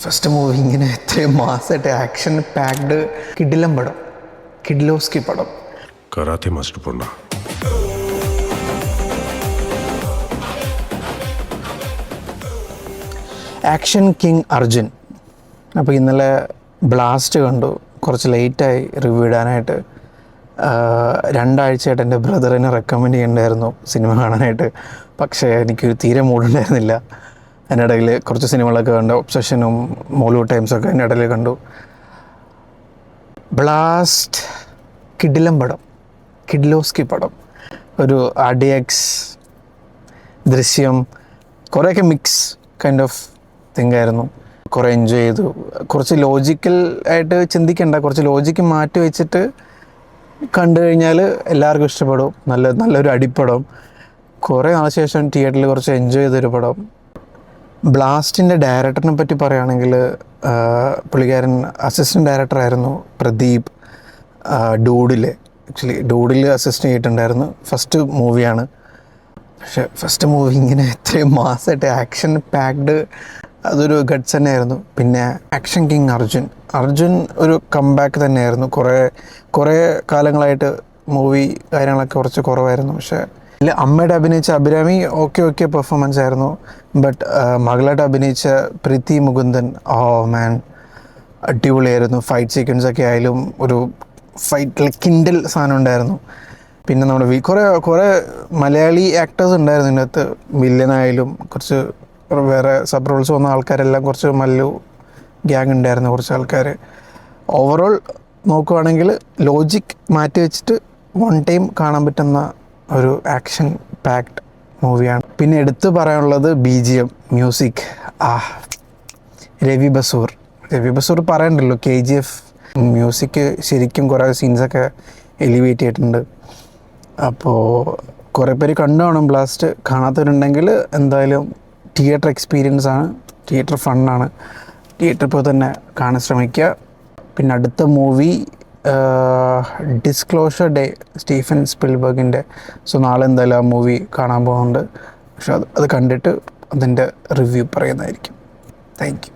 First movie ഇങ്ങനെ എത്രയും മാസമായിട്ട് ആക്ഷൻ പാക്ഡ് കിടിലം പടം, കിഡ്ലോസ്കി പടം. കരാത്തെ മാസ്റ്റർ പൊണ്ണ. Action king Arjun. അപ്പോൾ ഇന്നലെ ബ്ലാസ്റ്റ് കണ്ടു. കുറച്ച് ലേറ്റായി റിവ്യൂ ഇടാനായിട്ട്. 2 ആഴ്ചയായിട്ട് എൻ്റെ ബ്രദറിനെ റെക്കമെൻഡ് ചെയ്യണ്ടായിരുന്നു സിനിമ കാണാനായിട്ട്. പക്ഷേ എനിക്കൊരു തീരെ മൂടുണ്ടായിരുന്നില്ല. അതിൻ്റെ ഇടയിൽ കുറച്ച് സിനിമകളൊക്കെ കണ്ടു. ഒബ്സഷനും മോളിവുഡ് ടൈംസൊക്കെ അതിൻ്റെ ഇടയിൽ കണ്ടു. ബ്ലാസ്റ്റ് കിടിലം പടം, കിഡ്ലോസ്കി പടം. ഒരു RDX ദൃശ്യം കുറേയൊക്കെ മിക്സ് കൈൻഡ് ഓഫ് തിങ് ആയിരുന്നു. കുറേ എൻജോയ് ചെയ്തു. കുറച്ച് ലോജിക്കൽ ആയിട്ട് ചിന്തിക്കേണ്ട, കുറച്ച് ലോജിക്ക് മാറ്റി വെച്ചിട്ട് കണ്ടു കഴിഞ്ഞാൽ എല്ലാവർക്കും ഇഷ്ടപ്പെടും. നല്ലൊരു അടിപ്പടം. കുറേ നാളെ ശേഷം തിയേറ്ററിൽ കുറച്ച് എൻജോയ് ചെയ്തൊരു പടം. ബ്ലാസ്റ്റിൻ്റെ ഡയറക്ടറിനെ പറ്റി പറയുകയാണെങ്കിൽ പുള്ളിക്കാരൻ അസിസ്റ്റൻറ്റ് ഡയറക്ടറായിരുന്നു പ്രദീപ്. ഡൂഡിൽ അസിസ്റ്റ് ചെയ്തിട്ടുണ്ടായിരുന്നു. ഫസ്റ്റ് മൂവിയാണ്. പക്ഷേ ഫസ്റ്റ് മൂവി ഇങ്ങനെ എത്രയും മാസമായിട്ട് ആക്ഷൻ പാക്ഡ്, അതൊരു ഗഡ്സ് തന്നെയായിരുന്നു. പിന്നെ ആക്ഷൻ കിങ് അർജുൻ ഒരു കംബാക്ക് തന്നെയായിരുന്നു. കുറേ കാലങ്ങളായിട്ട് മൂവി കാര്യങ്ങളൊക്കെ കുറച്ച് കുറവായിരുന്നു. പക്ഷേ അമ്മയുടെ അഭിനയിച്ച അഭിരാമി ഓക്കെ പെർഫോമൻസ് ആയിരുന്നു. ബട്ട് മകളായിട്ട് അഭിനയിച്ച പ്രീതി മുകുന്ദൻ, മാൻ അടിപൊളിയായിരുന്നു. ഫൈറ്റ് സീക്വൻസൊക്കെ ആയാലും ഒരു ഫൈറ്റ് കിൻഡൽ സാധനം ഉണ്ടായിരുന്നു. പിന്നെ നമ്മുടെ കുറേ മലയാളി ആക്ടേഴ്സ് ഉണ്ടായിരുന്നു ഇതിനകത്ത്. വില്ലനായാലും കുറച്ച് വേറെ സബ് റോൾസ് വന്ന ആൾക്കാരെല്ലാം കുറച്ച് മല്ലു ഗ്യാങ് ഉണ്ടായിരുന്നു കുറച്ച് ആൾക്കാർ. ഓവറോൾ നോക്കുവാണെങ്കിൽ ലോജിക് മാറ്റി വെച്ചിട്ട് വൺ ടൈം കാണാൻ പറ്റുന്ന ഒരു ആക്ഷൻ പാക്ഡ് മൂവിയാണ്. പിന്നെ എടുത്തു പറയാനുള്ളത് BGM മ്യൂസിക്. രവി ബസൂർ പറയണ്ടല്ലോ. KGF മ്യൂസിക് ശരിക്കും കുറേ സീൻസൊക്കെ എലിവേറ്റ് ചെയ്തിട്ടുണ്ട്. അപ്പോൾ കുറേ പേര് കണ്ടു കാണും ബ്ലാസ്റ്റ്. കാണാത്തവരുണ്ടെങ്കിൽ എന്തായാലും തിയേറ്റർ എക്സ്പീരിയൻസ് ആണ്, തിയേറ്റർ ഫണ്ണാണ്. തിയേറ്ററിൽ പോയി തന്നെ കാണാൻ ശ്രമിക്കുക. പിന്നെ അടുത്ത മൂവി ഡിസ്ക്ലോഷർ ഡേ, സ്റ്റീഫൻ സ്പിൽബർഗിൻ്റെ. സോ നാളെ എന്തായാലും ആ മൂവി കാണാൻ പോകുന്നുണ്ട്. പക്ഷെ അത് കണ്ടിട്ട് അതിൻ്റെ റിവ്യൂ പറയുന്നതായിരിക്കും. Thank you.